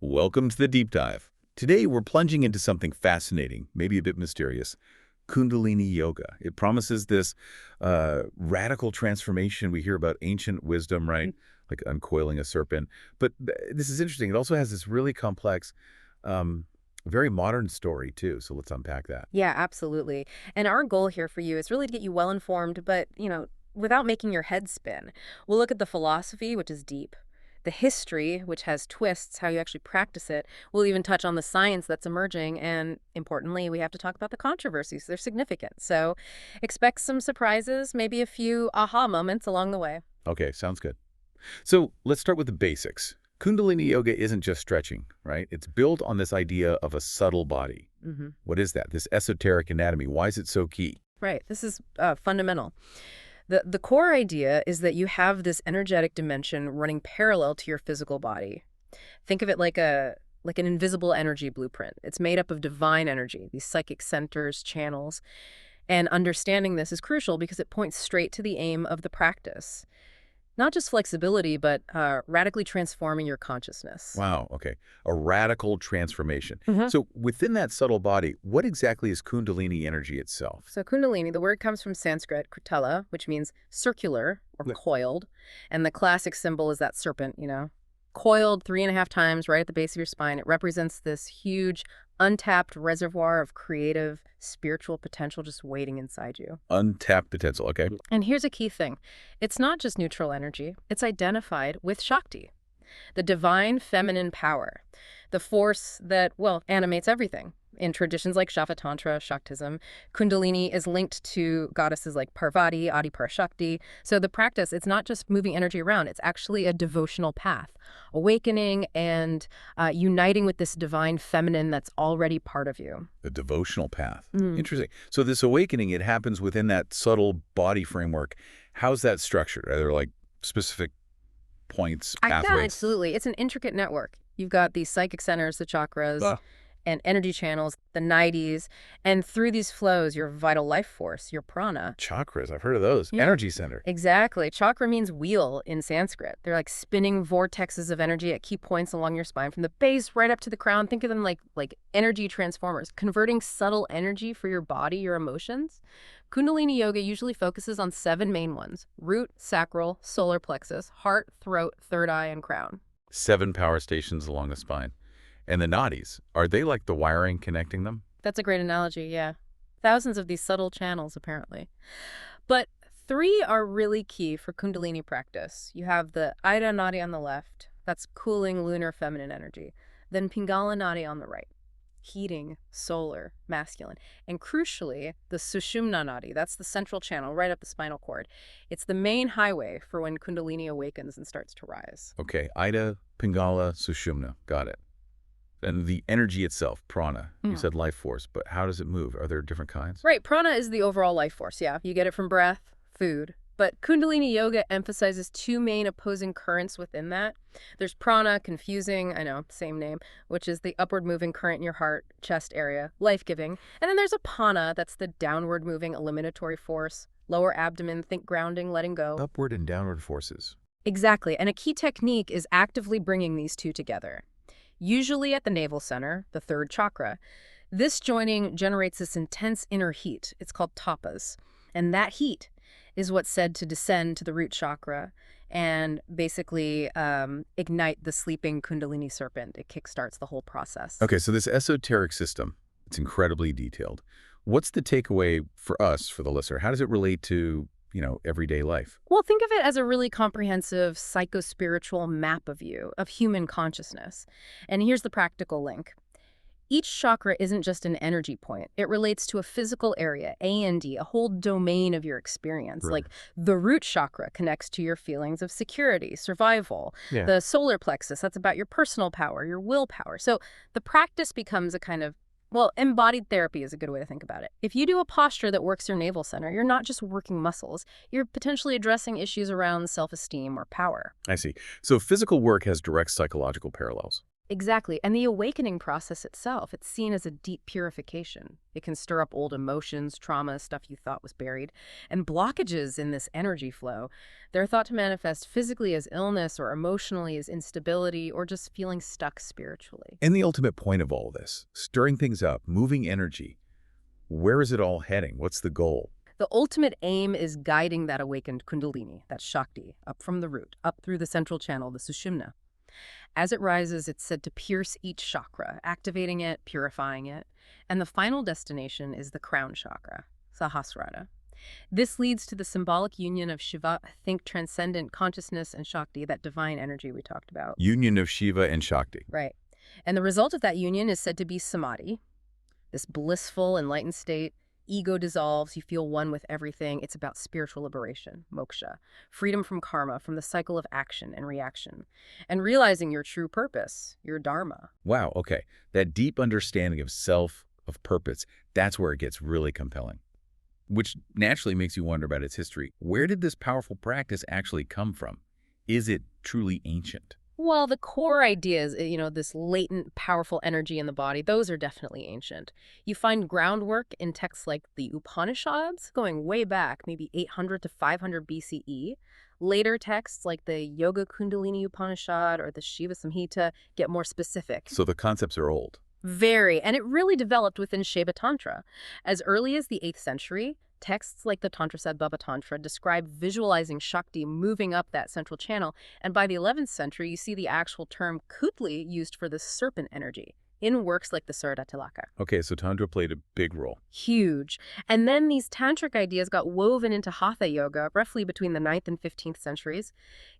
Welcome to the deep dive. Today we're plunging into something fascinating, maybe a bit mysterious, Kundalini Yoga. It promises this radical transformation. We hear about ancient wisdom, right? Like uncoiling a serpent. But this is interesting. It also has this really complex, very modern story too. So let's unpack that. Yeah, absolutely. And our goal here for you is really to get you well informed, but, without making your head spin. We'll look at the philosophy, which is deep, the history, which has twists, how you actually practice it. We'll even touch on the science that's emerging. And importantly, we have to talk about the controversies. They're significant. So expect some surprises, maybe a few aha moments along the way. Okay, sounds good. So let's start with the basics. Kundalini Yoga isn't just stretching, right? It's built on this idea of a subtle body. What is that? This esoteric anatomy. Why is it so key? Right. This is fundamental. The core idea is that you have this energetic dimension running parallel to your physical body. Think of it like an invisible energy blueprint. It's made up of divine energy, these psychic centers, channels. And understanding this is crucial because it points straight to the aim of the practice. Not just flexibility, but radically transforming your consciousness. Wow, okay. A radical transformation. Mhm. So within that subtle body, what exactly is Kundalini energy itself? So Kundalini, the word comes from Sanskrit, krutala, which means circular or Yeah. coiled. And the classic symbol is that serpent, coiled 3.5 times right at the base of your spine. It represents this huge, untapped reservoir of creative, spiritual potential just waiting inside you. Untapped potential, okay. And here's a key thing. It's not just neutral energy. It's identified with Shakti, the divine feminine power, the force that, animates everything. In traditions like Shaiva Tantra, Shaktism, Kundalini is linked to goddesses like Parvati, Adi-Parashakti. So the practice, it's not just moving energy around, it's actually a devotional path, awakening and uniting with this divine feminine that's already part of you. The devotional path. Interesting. So this awakening, it happens within that subtle body framework. How's that structured? Are there like specific points, Yeah, pathways? absolutely. It's an intricate network. You've got these psychic centers, the chakras, Ah, and energy channels, the nadis, and through these flows, your vital life force, your prana. chakras, I've heard of those. Yeah. Energy center. Exactly. Chakra means wheel in Sanskrit. They're like spinning vortexes of energy at key points along your spine, from the base right up to the crown. Think of them like energy transformers, converting subtle energy for your body, your emotions. Kundalini Yoga usually focuses on 7 main ones: root, sacral, solar plexus, heart, throat, third eye, and crown. 7 power stations along the spine. And the nadis, are they like the wiring connecting them? That's a great analogy, yeah. Thousands of these subtle channels, apparently. But 3 are really key for Kundalini practice. You have the Ida Nadi on the left. That's cooling lunar feminine energy. Then Pingala Nadi on the right. Heating, solar, masculine. And crucially, the Sushumna Nadi. That's the central channel right up the spinal cord. It's the main highway for when Kundalini awakens and starts to rise. Okay, Ida, Pingala, Sushumna. Got it. And the energy itself, prana. You said life force, but how does it move? Are there different kinds? Right, prana is the overall life force, yeah. You get it from breath, food. But Kundalini Yoga emphasizes 2 main opposing currents within that. There's prana, confusing, I know, same name, which is the upward moving current in your heart, chest area, life-giving. And then there's apana, that's the downward moving eliminatory force, lower abdomen, think grounding, letting go. Upward and downward forces. Exactly, and a key technique is actively bringing these 2 together. Usually at the navel center, the 3rd chakra. This joining generates this intense inner heat. It's called tapas. And that heat is what's said to descend to the root chakra and basically ignite the sleeping Kundalini serpent. It kickstarts the whole process. Okay, so this esoteric system, it's incredibly detailed. What's the takeaway for us, for the listener? How does it relate to, everyday life? Well, think of it as a really comprehensive psycho-spiritual map of you, of human consciousness. And here's the practical link. Each chakra isn't just an energy point. It relates to a physical area, A&D, a whole domain of your experience. Right. Like the root chakra connects to your feelings of security, survival. Yeah. The solar plexus, that's about your personal power, your willpower. So the practice becomes a kind of, embodied therapy is a good way to think about it. If you do a posture that works your navel center, you're not just working muscles. You're potentially addressing issues around self-esteem or power. I see. So physical work has direct psychological parallels. Exactly. And the awakening process itself, it's seen as a deep purification. It can stir up old emotions, trauma, stuff you thought was buried. And blockages in this energy flow, they're thought to manifest physically as illness or emotionally as instability or just feeling stuck spiritually. And the ultimate point of all this, stirring things up, moving energy, where is it all heading? What's the goal? The ultimate aim is guiding that awakened Kundalini, that Shakti, up from the root, up through the central channel, the Sushumna. As it rises, it's said to pierce each chakra, activating it, purifying it. And the final destination is the crown chakra, Sahasrara. This leads to the symbolic union of Shiva, think transcendent consciousness, and Shakti, that divine energy we talked about. Union of Shiva and Shakti. Right. And the result of that union is said to be samadhi, this blissful, enlightened state. Ego dissolves, you feel one with everything. It's about spiritual liberation, moksha, freedom from karma, from the cycle of action and reaction, and realizing your true purpose, your dharma. Wow, okay. That deep understanding of self, of purpose, that's where it gets really compelling. Which naturally makes you wonder about its history. Where did this powerful practice actually come from? Is it truly ancient? Well, the core ideas, this latent, powerful energy in the body, those are definitely ancient. You find groundwork in texts like the Upanishads, going way back, maybe 800 to 500 BCE. Later texts like the Yoga Kundalini Upanishad or the Shiva Samhita get more specific. So the concepts are old. Very, and it really developed within Shaiva Tantra. As early as the 8th century, texts like the Tantrasadbhava Tantra describe visualizing Shakti moving up that central channel, and by the 11th century, you see the actual term Kutli used for the serpent energy in works like the Suratilaka. Okay, so Tantra played a big role. Huge. And then these tantric ideas got woven into Hatha Yoga roughly between the 9th and 15th centuries.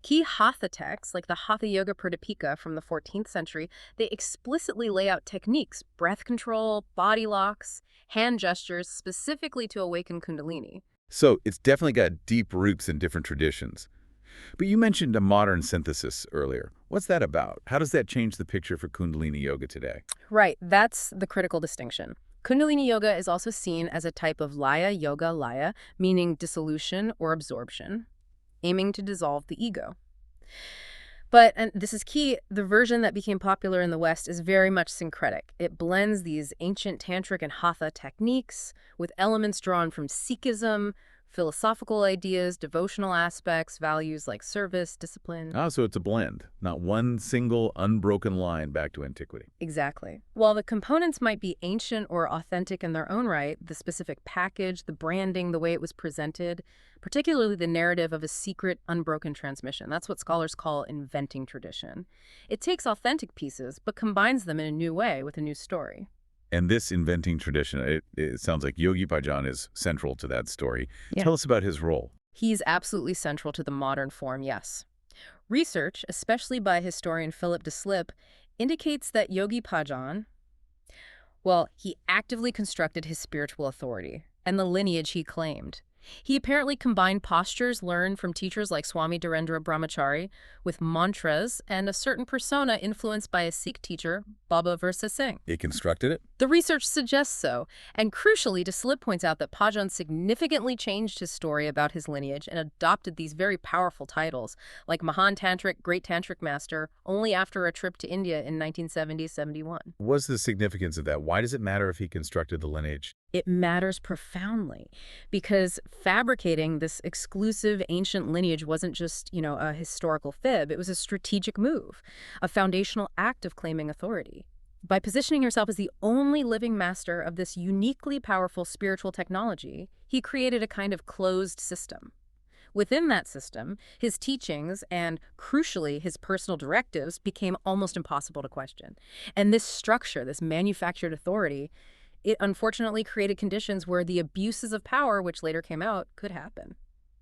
Key Hatha texts, like the Hatha Yoga Pradipika from the 14th century, they explicitly lay out techniques, breath control, body locks, hand gestures, specifically to awaken Kundalini. So it's definitely got deep roots in different traditions. But you mentioned a modern synthesis earlier. What's that about? How does that change the picture for Kundalini Yoga today? Right, that's the critical distinction. Kundalini Yoga is also seen as a type of laya, meaning dissolution or absorption, aiming to dissolve the ego. But, and this is key, the version that became popular in the West is very much syncretic. It blends these ancient tantric and hatha techniques with elements drawn from Sikhism, philosophical ideas, devotional aspects, values like service, discipline. Ah, so it's a blend, not one single unbroken line back to antiquity. Exactly. While the components might be ancient or authentic in their own right, the specific package, the branding, the way it was presented, particularly the narrative of a secret, unbroken transmission, that's what scholars call inventing tradition. It takes authentic pieces, but combines them in a new way with a new story. And this inventing tradition, it sounds like Yogi Bhajan is central to that story. Yeah. Tell us about his role. He's absolutely central to the modern form, yes. Research, especially by historian Philip de Slip, indicates that Yogi Bhajan, well, he actively constructed his spiritual authority and the lineage he claimed. He apparently combined postures learned from teachers like Swami Dharendra Brahmachari with mantras and a certain persona influenced by a Sikh teacher, Baba Versa Singh. He constructed it? The research suggests so, and crucially, de Slip points out that Bhajan significantly changed his story about his lineage and adopted these very powerful titles, like Mahan Tantric, Great Tantric Master, only after a trip to India in 1970-71. What's the significance of that? Why does it matter if he constructed the lineage? It matters profoundly because fabricating this exclusive ancient lineage wasn't just, a historical fib. It was a strategic move, a foundational act of claiming authority. By positioning yourself as the only living master of this uniquely powerful spiritual technology, he created a kind of closed system. Within that system, his teachings and, crucially, his personal directives became almost impossible to question. And this structure, this manufactured authority, it unfortunately created conditions where the abuses of power, which later came out, could happen.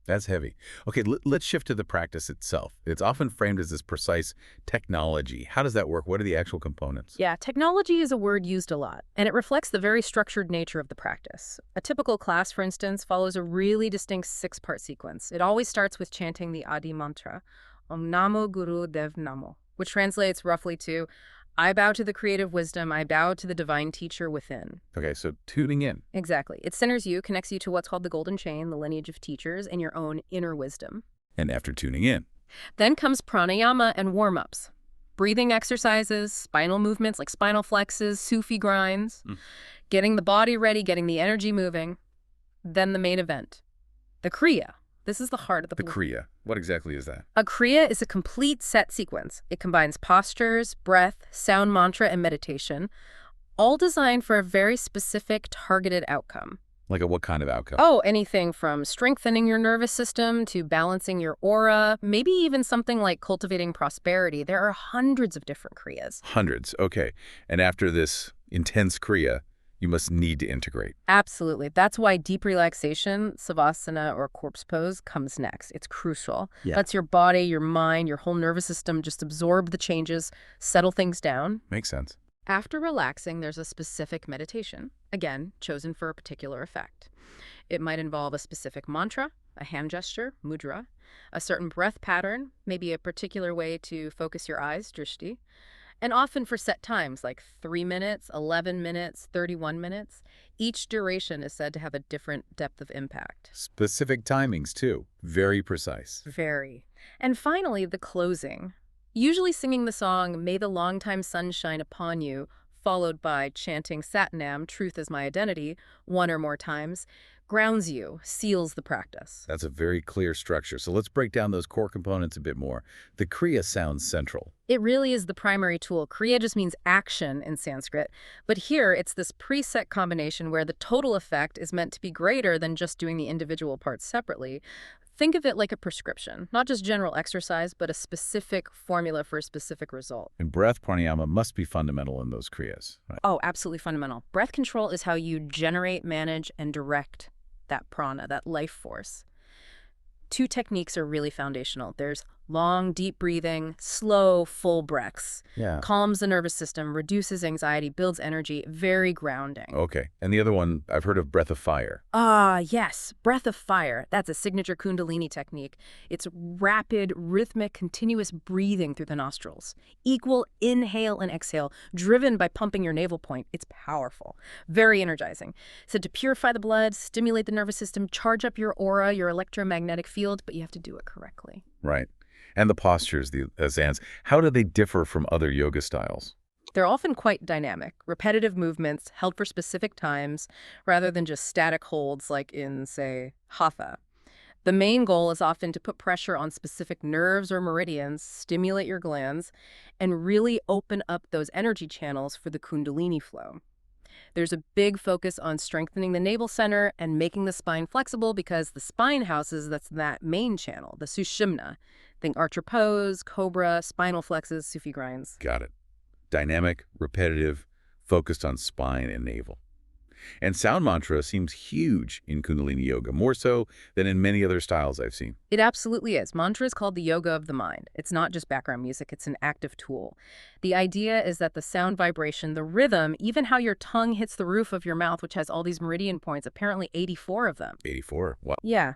That's heavy. Okay, let's shift to the practice itself. It's often framed as this precise technology. How does that work? What are the actual components? Yeah, technology is a word used a lot, and it reflects the very structured nature of the practice. A typical class, for instance, follows a really distinct 6-part sequence. It always starts with chanting the Adi mantra, Om Namo Guru Dev Namo, which translates roughly to, I bow to the creative wisdom, I bow to the divine teacher within. Okay, so tuning in. Exactly. It centers you, connects you to what's called the golden chain, the lineage of teachers, and your own inner wisdom. And after tuning in. Then comes pranayama and warm-ups. Breathing exercises, spinal movements like spinal flexes, Sufi grinds, Mm. getting the body ready, getting the energy moving. Then the main event, the Kriya. This is the heart of The Kriya. What exactly is that? A Kriya is a complete set sequence. It combines postures, breath, sound mantra, and meditation, all designed for a very specific targeted outcome. Like a what kind of outcome? Oh, anything from strengthening your nervous system to balancing your aura, maybe even something like cultivating prosperity. There are hundreds of different Kriyas. Hundreds. Okay. And after this intense Kriya, you must need to integrate. Absolutely. That's why deep relaxation, savasana or corpse pose, comes next. It's crucial. Yeah. Lets your body, your mind, your whole nervous system just absorb the changes, settle things down. Makes sense. After relaxing, there's a specific meditation, again, chosen for a particular effect. It might involve a specific mantra, a hand gesture, mudra, a certain breath pattern, maybe a particular way to focus your eyes, drishti, and often for set times like 3 minutes, 11 minutes, 31 minutes. Each duration is said to have a different depth of impact. Specific timings, too. Very precise. Very. And finally, the closing. Usually singing the song, May the Longtime Sun Shine Upon You, followed by chanting Satnam, Truth is My Identity, 1 or more times, grounds you, seals the practice. That's a very clear structure. So let's break down those core components a bit more. The Kriya sounds central. It really is the primary tool. Kriya just means action in Sanskrit. But here, it's this preset combination where the total effect is meant to be greater than just doing the individual parts separately. Think of it like a prescription, not just general exercise, but a specific formula for a specific result. And breath pranayama must be fundamental in those Kriyas. Right? Oh, absolutely fundamental. Breath control is how you generate, manage, and direct that prana, that life force. 2 techniques are really foundational. There's long, deep breathing, slow, full breaths. Yeah. Calms the nervous system, reduces anxiety, builds energy, very grounding. Okay. And the other one, I've heard of breath of fire. Ah, yes, breath of fire. That's a signature Kundalini technique. It's rapid, rhythmic, continuous breathing through the nostrils. Equal inhale and exhale, driven by pumping your navel point. It's powerful, very energizing. Said to purify the blood, stimulate the nervous system, charge up your aura, your electromagnetic field, but you have to do it correctly. Right. And the postures, the asans, how do they differ from other yoga styles? They're often quite dynamic, repetitive movements held for specific times rather than just static holds like in, say, hatha. The main goal is often to put pressure on specific nerves or meridians, stimulate your glands, and really open up those energy channels for the Kundalini flow. There's a big focus on strengthening the navel center and making the spine flexible because the spine houses that main channel, the Sushumna. Think archer pose, cobra, spinal flexes, Sufi grinds. Got it. Dynamic, repetitive, focused on spine and navel. And sound mantra seems huge in Kundalini Yoga, more so than in many other styles I've seen. It absolutely is. Mantra is called the yoga of the mind. It's not just background music, it's an active tool. The idea is that the sound vibration, the rhythm, even how your tongue hits the roof of your mouth, which has all these meridian points, apparently 84 of them. 84. Wow. Yeah.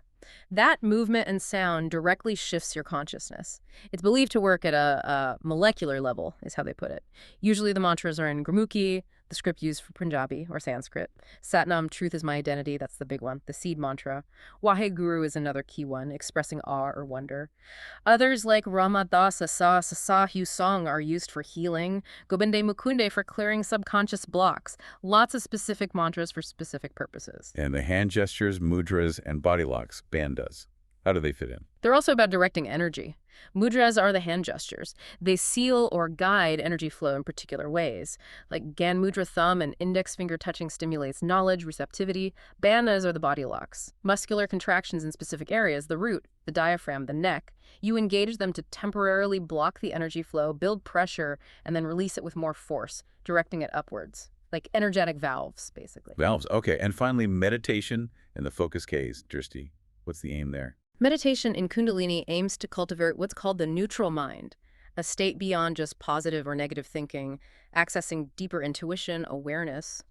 That movement and sound directly shifts your consciousness. It's believed to work at a molecular level, is how they put it. Usually the mantras are in Gurmukhi, the script used for Punjabi or Sanskrit. Satnam, Truth is My Identity, that's the big one, the seed mantra. Waheguru is another key one, expressing awe or wonder. Others like Ramadasa Sa Sasahu Song are used for healing, Gobinde Mukunde for clearing subconscious blocks. Lots of specific mantras for specific purposes. And the hand gestures, mudras, and body locks, bandhas. How do they fit in? They're also about directing energy. Mudras are the hand gestures. They seal or guide energy flow in particular ways. Like Gan Mudra thumb and index finger touching stimulates knowledge, receptivity. Bandhas are the body locks. Muscular contractions in specific areas, the root, the diaphragm, the neck. You engage them to temporarily block the energy flow, build pressure, and then release it with more force, directing it upwards. Like energetic valves, basically. Valves. Okay. And finally, meditation and the focus Ks, Drishti. What's the aim there? Meditation in Kundalini aims to cultivate what's called the neutral mind, a state beyond just positive or negative thinking, accessing deeper intuition, awareness.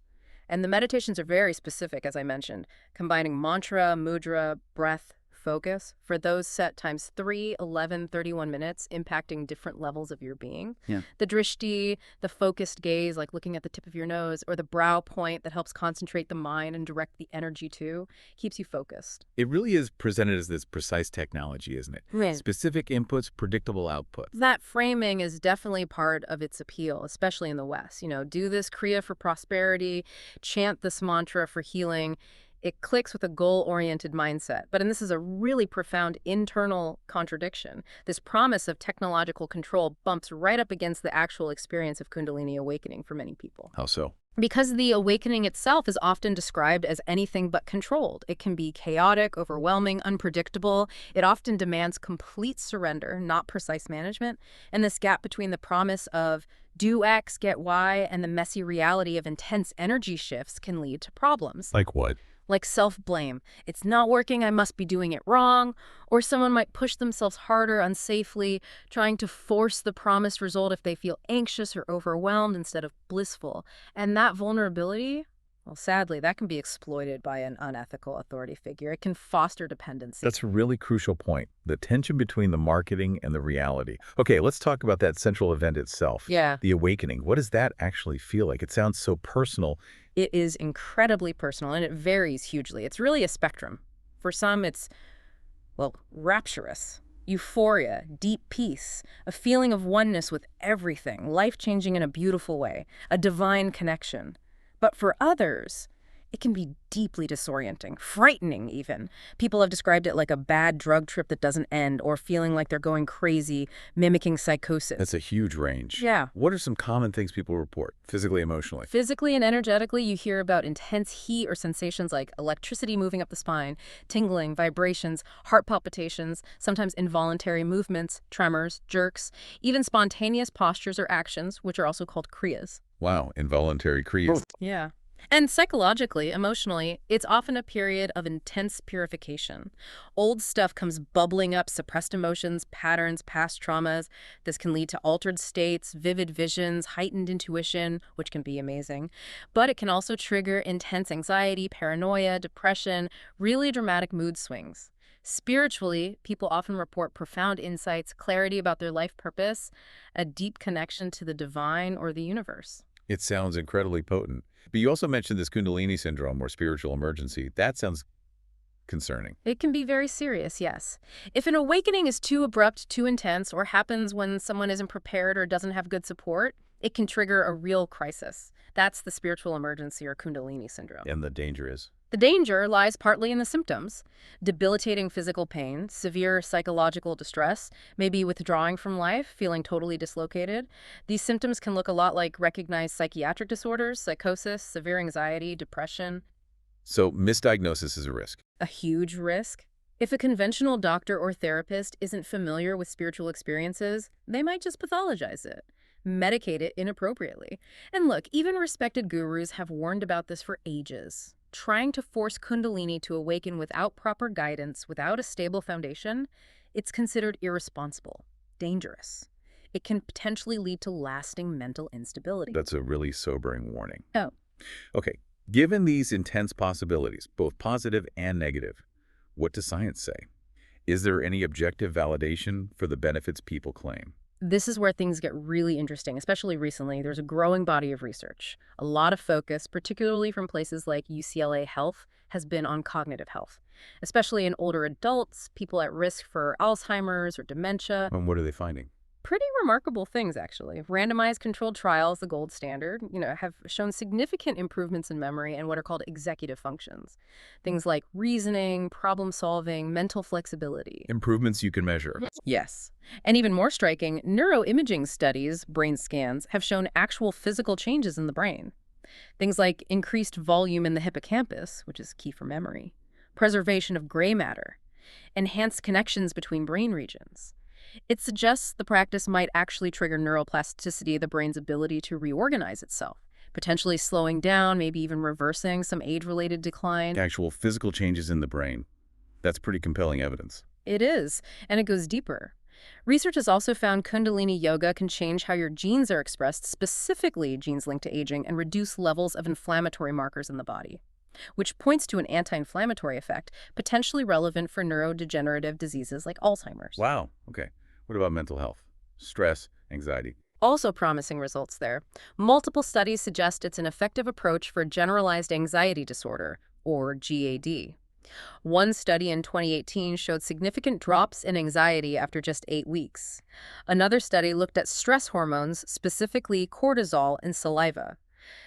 And the meditations are very specific, as I mentioned, combining mantra, mudra, breath, focus for those set times 3, 11, 31 minutes, impacting different levels of your being. Yeah. The drishti, the focused gaze, like looking at the tip of your nose, or the brow point that helps concentrate the mind and direct the energy to, keeps you focused. It really is presented as this precise technology, isn't it? Right. Specific inputs, predictable outputs. That framing is definitely part of its appeal, especially in the West. Do this Kriya for prosperity, chant this mantra for healing. It clicks with a goal-oriented mindset. But, and this is a really profound internal contradiction, this promise of technological control bumps right up against the actual experience of Kundalini awakening for many people. How so? Because the awakening itself is often described as anything but controlled. It can be chaotic, overwhelming, unpredictable. It often demands complete surrender, not precise management. And this gap between the promise of do X, get Y, and the messy reality of intense energy shifts can lead to problems. Like what? Like self-blame. It's not working, I must be doing it wrong. Or someone might push themselves harder unsafely, trying to force the promised result if they feel anxious or overwhelmed instead of blissful. And that vulnerability, well, sadly, that can be exploited by an unethical authority figure. It can foster dependency. That's a really crucial point, the tension between the marketing and the reality. Okay, let's talk about that central event itself. Yeah. The awakening. What does that actually feel like? It sounds so personal. It is incredibly personal, and it varies hugely. It's really a spectrum. For some, it's, well, rapturous, euphoria, deep peace, a feeling of oneness with everything, life-changing in a beautiful way, a divine connection. But for others, it can be deeply disorienting, frightening even. People have described it like a bad drug trip that doesn't end, or feeling like they're going crazy, mimicking psychosis. That's a huge range. Yeah. What are some common things people report, physically, emotionally? Physically and energetically, you hear about intense heat or sensations like electricity moving up the spine, tingling, vibrations, heart palpitations, sometimes involuntary movements, tremors, jerks, even spontaneous postures or actions, which are also called kriyas. Wow, involuntary kriyas. Yeah. And psychologically, emotionally, it's often a period of intense purification. Old stuff comes bubbling up, suppressed emotions, patterns, past traumas. This can lead to altered states, vivid visions, heightened intuition, which can be amazing. But it can also trigger intense anxiety, paranoia, depression, really dramatic mood swings. Spiritually, people often report profound insights, clarity about their life purpose, a deep connection to the divine or the universe. It sounds incredibly potent. But you also mentioned this Kundalini syndrome or spiritual emergency. That sounds concerning. It can be very serious, yes. If an awakening is too abrupt, too intense, or happens when someone isn't prepared or doesn't have good support, it can trigger a real crisis. That's the spiritual emergency or Kundalini syndrome. And the danger is? The danger lies partly in the symptoms: debilitating physical pain, severe psychological distress, maybe withdrawing from life, feeling totally dislocated. These symptoms can look a lot like recognized psychiatric disorders, psychosis, severe anxiety, depression. So misdiagnosis is a risk. A huge risk. If a conventional doctor or therapist isn't familiar with spiritual experiences, they might just pathologize it, medicate it inappropriately. And look, even respected gurus have warned about this for ages. Trying to force Kundalini to awaken without proper guidance, without a stable foundation, it's considered irresponsible, dangerous. It can potentially lead to lasting mental instability. That's a really sobering warning. Oh. Okay, given these intense possibilities, both positive and negative, what does science say? Is there any objective validation for the benefits people claim? This is where things get really interesting, especially recently. There's a growing body of research. A lot of focus, particularly from places like UCLA Health, has been on cognitive health, especially in older adults, people at risk for Alzheimer's or dementia. And what are they finding? Pretty remarkable things, actually. Randomized controlled trials, the gold standard, have shown significant improvements in memory and what are called executive functions. Things like reasoning, problem solving, mental flexibility. Improvements you can measure. Yes. And even more striking, neuroimaging studies, brain scans, have shown actual physical changes in the brain. Things like increased volume in the hippocampus, which is key for memory, preservation of gray matter, enhanced connections between brain regions. It suggests the practice might actually trigger neuroplasticity, the brain's ability to reorganize itself, potentially slowing down, maybe even reversing some age-related decline. Actual physical changes in the brain. That's pretty compelling evidence. It is, and it goes deeper. Research has also found Kundalini Yoga can change how your genes are expressed, specifically genes linked to aging, and reduce levels of inflammatory markers in the body. which points to an anti-inflammatory effect potentially relevant for neurodegenerative diseases like Alzheimer's. Wow. Okay. What about mental health? Stress, anxiety. Also promising results there. Multiple studies suggest it's an effective approach for generalized anxiety disorder, or GAD. One study in 2018 showed significant drops in anxiety after just 8 weeks. Another study looked at stress hormones, specifically cortisol in saliva.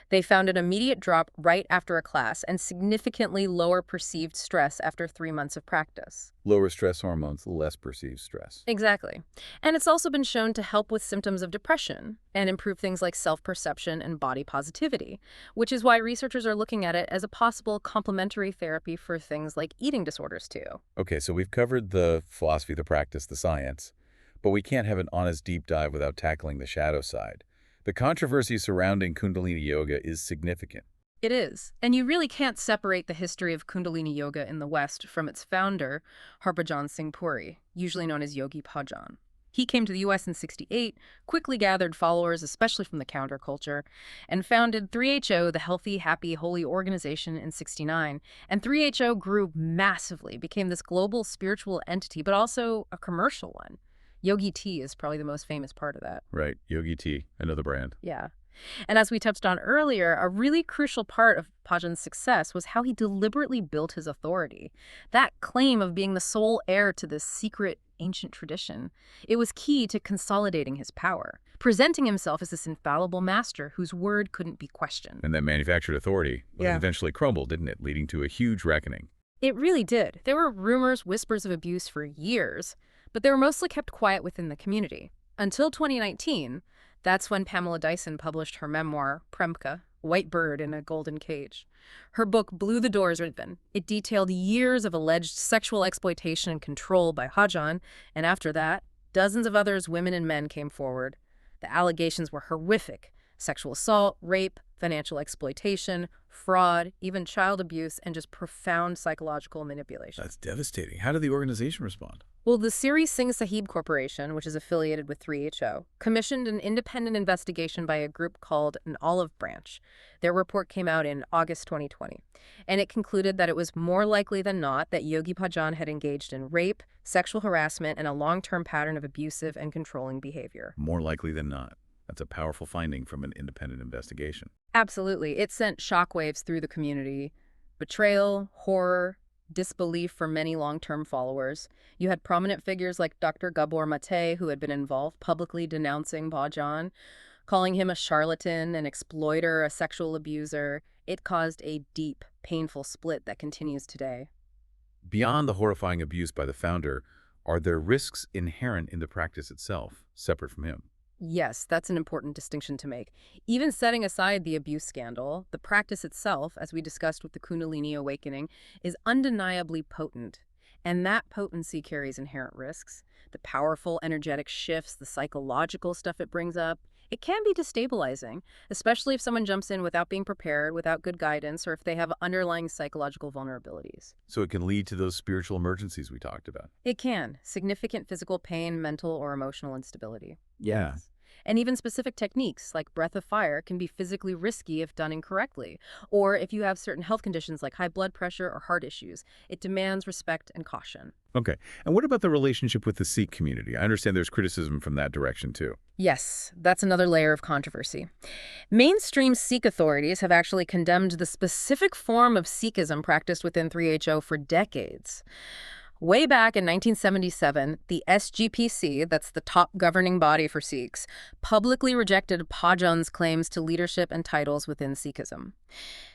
They found an immediate drop right after a class and significantly lower perceived stress after 3 months of practice. Lower stress hormones, less perceived stress. Exactly. And it's also been shown to help with symptoms of depression and improve things like self-perception and body positivity, which is why researchers are looking at it as a possible complementary therapy for things like eating disorders too. Okay, so we've covered the philosophy, the practice, the science, but we can't have an honest deep dive without tackling the shadow side. The controversy surrounding Kundalini Yoga is significant. It is. And you really can't separate the history of Kundalini Yoga in the West from its founder, Harbhajan Singh Puri, usually known as Yogi Bhajan. He came to the U.S. in '68, quickly gathered followers, especially from the counterculture, and founded 3HO, the Healthy, Happy, Holy Organization, in '69. And 3HO grew massively, became this global spiritual entity, but also a commercial one. Yogi Tea is probably the most famous part of that. Right, Yogi Tea, another brand. Yeah. And as we touched on earlier, a really crucial part of Bhajan's success was how he deliberately built his authority. That claim of being the sole heir to this secret ancient tradition, it was key to consolidating his power, presenting himself as this infallible master whose word couldn't be questioned. And that manufactured authority eventually crumbled, didn't it, leading to a huge reckoning. It really did. There were rumors, whispers of abuse for years, but they were mostly kept quiet within the community. Until 2019, that's when Pamela Dyson published her memoir, Premka, White Bird in a Golden Cage. Her book blew the doors open. It detailed years of alleged sexual exploitation and control by Bhajan, and after that, dozens of others, women and men, came forward. The allegations were horrific: sexual assault, rape, financial exploitation, fraud, even child abuse, and just profound psychological manipulation. That's devastating. How did the organization respond? Well, the Siri Singh Sahib Corporation, which is affiliated with 3HO, commissioned an independent investigation by a group called an Olive Branch. Their report came out in August 2020, and it concluded that it was more likely than not that Yogi Bhajan had engaged in rape, sexual harassment, and a long-term pattern of abusive and controlling behavior. More likely than not. That's a powerful finding from an independent investigation. Absolutely. It sent shockwaves through the community. Betrayal, horror, disbelief for many long-term followers. You had prominent figures like Dr. Gabor Mate, who had been involved, publicly denouncing Bhajan, calling him a charlatan, an exploiter, a sexual abuser. It caused a deep, painful split that continues today. Beyond the horrifying abuse by the founder, are there risks inherent in the practice itself, separate from him? Yes, that's an important distinction to make. Even setting aside the abuse scandal, the practice itself, as we discussed with the Kundalini awakening, is undeniably potent. And that potency carries inherent risks. The powerful, energetic shifts, the psychological stuff it brings up, it can be destabilizing, especially if someone jumps in without being prepared, without good guidance, or if they have underlying psychological vulnerabilities. So it can lead to those spiritual emergencies we talked about. It can. Significant physical pain, mental or emotional instability. Yeah. And even specific techniques like breath of fire can be physically risky if done incorrectly. Or if you have certain health conditions like high blood pressure or heart issues, it demands respect and caution. Okay. And what about the relationship with the Sikh community? I understand there's criticism from that direction too. Yes, that's another layer of controversy. Mainstream Sikh authorities have actually condemned the specific form of Sikhism practiced within 3HO for decades. Way back in 1977, the SGPC, that's the top governing body for Sikhs, publicly rejected Bhajan's claims to leadership and titles within Sikhism.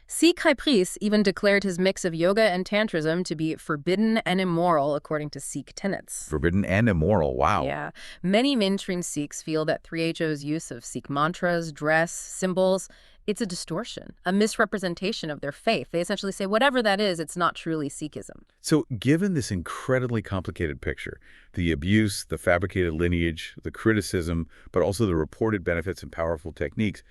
Sikh High Priest even declared his mix of yoga and tantrism to be forbidden and immoral according to Sikh tenets. Forbidden and immoral, wow. Yeah. Many mainstream Sikhs feel that 3HO's use of Sikh mantras, dress, symbols, it's a distortion, a misrepresentation of their faith. They essentially say whatever that is, it's not truly Sikhism. So given this incredibly complicated picture, the abuse, the fabricated lineage, the criticism, but also the reported benefits and powerful techniques,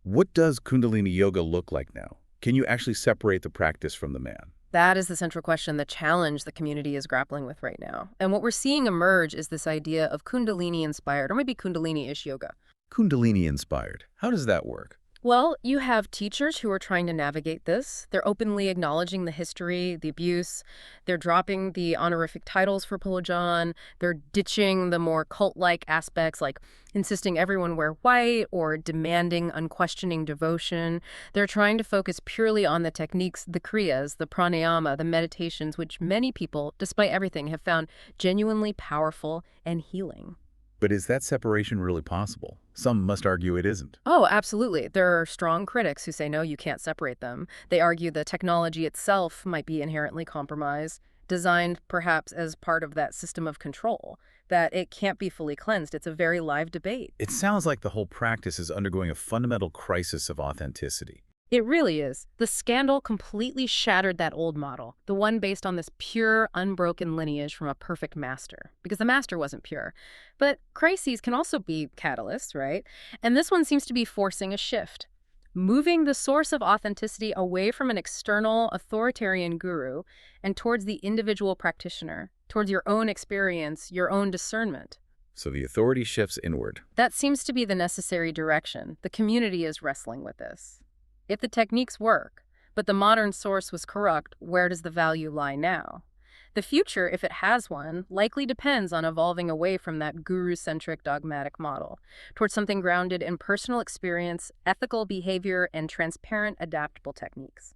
what does Kundalini Yoga look like now? Can you actually separate the practice from the man? That is the central question, the challenge the community is grappling with right now. And what we're seeing emerge is this idea of Kundalini-inspired, or maybe Kundalini-ish yoga. Kundalini-inspired. How does that work? Well, you have teachers who are trying to navigate this. They're openly acknowledging the history, the abuse. They're dropping the honorific titles for Pulojan. They're ditching the more cult-like aspects, like insisting everyone wear white or demanding unquestioning devotion. They're trying to focus purely on the techniques, the kriyas, the pranayama, the meditations, which many people, despite everything, have found genuinely powerful and healing. But is that separation really possible? Some must argue it isn't. Oh, absolutely. There are strong critics who say, no, you can't separate them. They argue the technology itself might be inherently compromised, designed perhaps as part of that system of control, that it can't be fully cleansed. It's a very live debate. It sounds like the whole practice is undergoing a fundamental crisis of authenticity. It really is. The scandal completely shattered that old model, the one based on this pure, unbroken lineage from a perfect master, because the master wasn't pure. But crises can also be catalysts, right? And this one seems to be forcing a shift, moving the source of authenticity away from an external, authoritarian guru and towards the individual practitioner, towards your own experience, your own discernment. So the authority shifts inward. That seems to be the necessary direction. The community is wrestling with this. If the techniques work, but the modern source was corrupt, where does the value lie now? The future, if it has one, likely depends on evolving away from that guru-centric dogmatic model, towards something grounded in personal experience, ethical behavior, and transparent, adaptable techniques.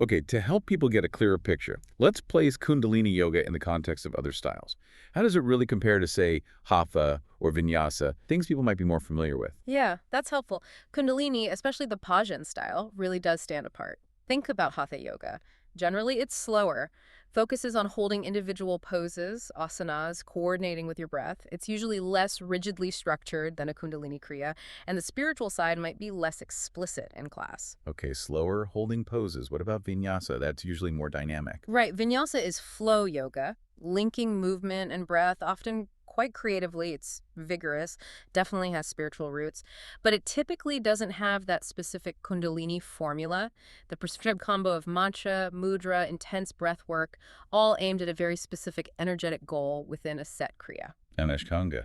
Okay, to help people get a clearer picture, let's place Kundalini Yoga in the context of other styles. How does it really compare to, say, Hatha or Vinyasa, things people might be more familiar with? Yeah, that's helpful. Kundalini, especially the Bhajan style, really does stand apart. Think about Hatha Yoga. Generally, it's slower, focuses on holding individual poses, asanas, coordinating with your breath. It's usually less rigidly structured than a Kundalini Kriya, and the spiritual side might be less explicit in class. Okay, slower, holding poses. What about Vinyasa? That's usually more dynamic. Right, Vinyasa is flow yoga, linking movement and breath, often quite creatively. It's vigorous, definitely has spiritual roots, but it typically doesn't have that specific Kundalini formula. The prescribed combo of mantra, mudra, intense breath work, all aimed at a very specific energetic goal within a set kriya. And Ashtanga.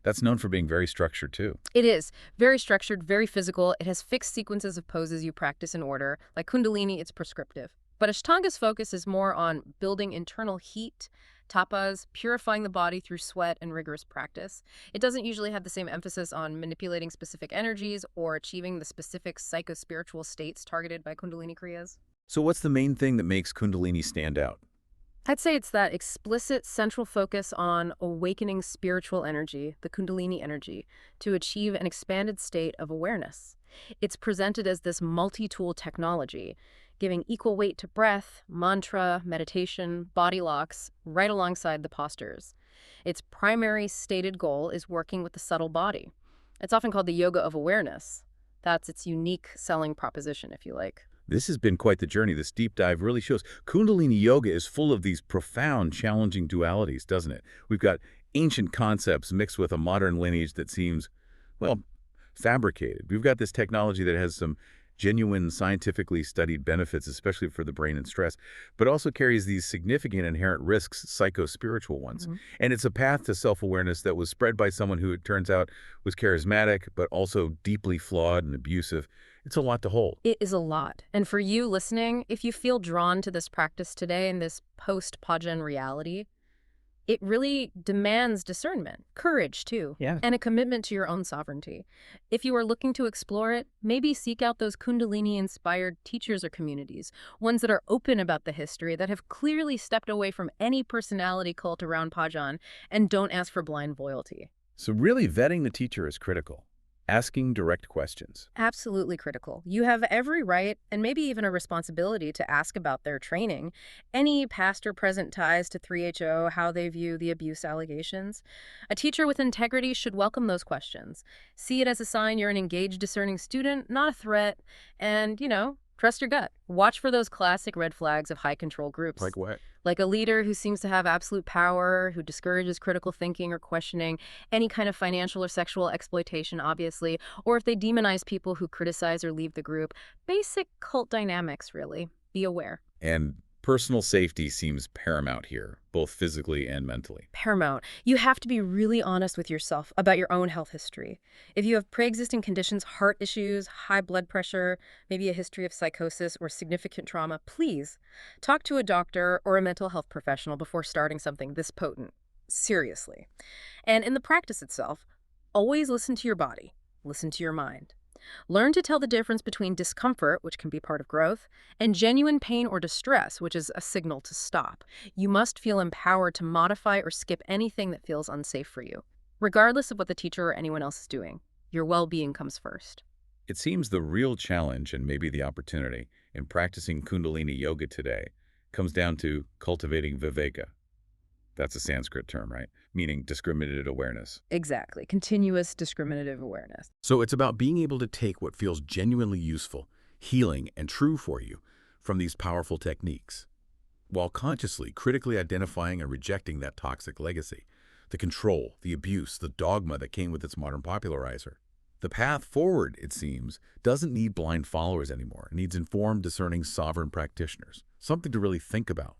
That's known for being very structured, too. It is very structured, very physical. It has fixed sequences of poses you practice in order. Like Kundalini, it's prescriptive. But Ashtanga's focus is more on building internal heat, tapas, purifying the body through sweat and rigorous practice. It doesn't usually have the same emphasis on manipulating specific energies or achieving the specific psycho-spiritual states targeted by Kundalini Kriyas. So what's the main thing that makes Kundalini stand out? I'd say it's that explicit central focus on awakening spiritual energy, the Kundalini energy, to achieve an expanded state of awareness. It's presented as this multi-tool technology, giving equal weight to breath, mantra, meditation, body locks, right alongside the postures. Its primary stated goal is working with the subtle body. It's often called the yoga of awareness. That's its unique selling proposition, if you like. This has been quite the journey. This deep dive really shows Kundalini Yoga is full of these profound, challenging dualities, doesn't it? We've got ancient concepts mixed with a modern lineage that seems, well, fabricated. We've got this technology that has some genuine scientifically studied benefits, especially for the brain and stress, but also carries these significant inherent risks, psycho-spiritual ones. And it's a path to self-awareness that was spread by someone who, it turns out, was charismatic, but also deeply flawed and abusive. It's a lot to hold. It is a lot. And for you listening, if you feel drawn to this practice today in this post-Bhajan reality, it really demands discernment, courage too, and a commitment to your own sovereignty. If you are looking to explore it, maybe seek out those Kundalini-inspired teachers or communities, ones that are open about the history, that have clearly stepped away from any personality cult around Bhajan, and don't ask for blind loyalty. So really vetting the teacher is critical. Asking direct questions. Absolutely critical. You have every right and maybe even a responsibility to ask about their training, any past or present ties to 3HO, how they view the abuse allegations. A teacher with integrity should welcome those questions. See it as a sign you're an engaged, discerning student, not a threat, and, trust your gut. Watch for those classic red flags of high control groups. Like what? Like a leader who seems to have absolute power, who discourages critical thinking or questioning, any kind of financial or sexual exploitation, obviously, or if they demonize people who criticize or leave the group. Basic cult dynamics, really. Be aware. And Personal safety seems paramount here, both physically and mentally. Paramount. You have to be really honest with yourself about your own health history. If you have pre-existing conditions, heart issues, high blood pressure, maybe a history of psychosis or significant trauma, please talk to a doctor or a mental health professional before starting something this potent. Seriously. And in the practice itself, always listen to your body, listen to your mind. Learn to tell the difference between discomfort, which can be part of growth, and genuine pain or distress, which is a signal to stop. You must feel empowered to modify or skip anything that feels unsafe for you, regardless of what the teacher or anyone else is doing. Your well-being comes first. It seems the real challenge, and maybe the opportunity, in practicing Kundalini Yoga today comes down to cultivating viveka. That's a Sanskrit term, right? Meaning discriminated awareness. Exactly. Continuous discriminative awareness. So it's about being able to take what feels genuinely useful, healing, and true for you from these powerful techniques, while consciously, critically identifying and rejecting that toxic legacy, the control, the abuse, the dogma that came with its modern popularizer. The path forward, it seems, doesn't need blind followers anymore. It needs informed, discerning, sovereign practitioners. Something to really think about.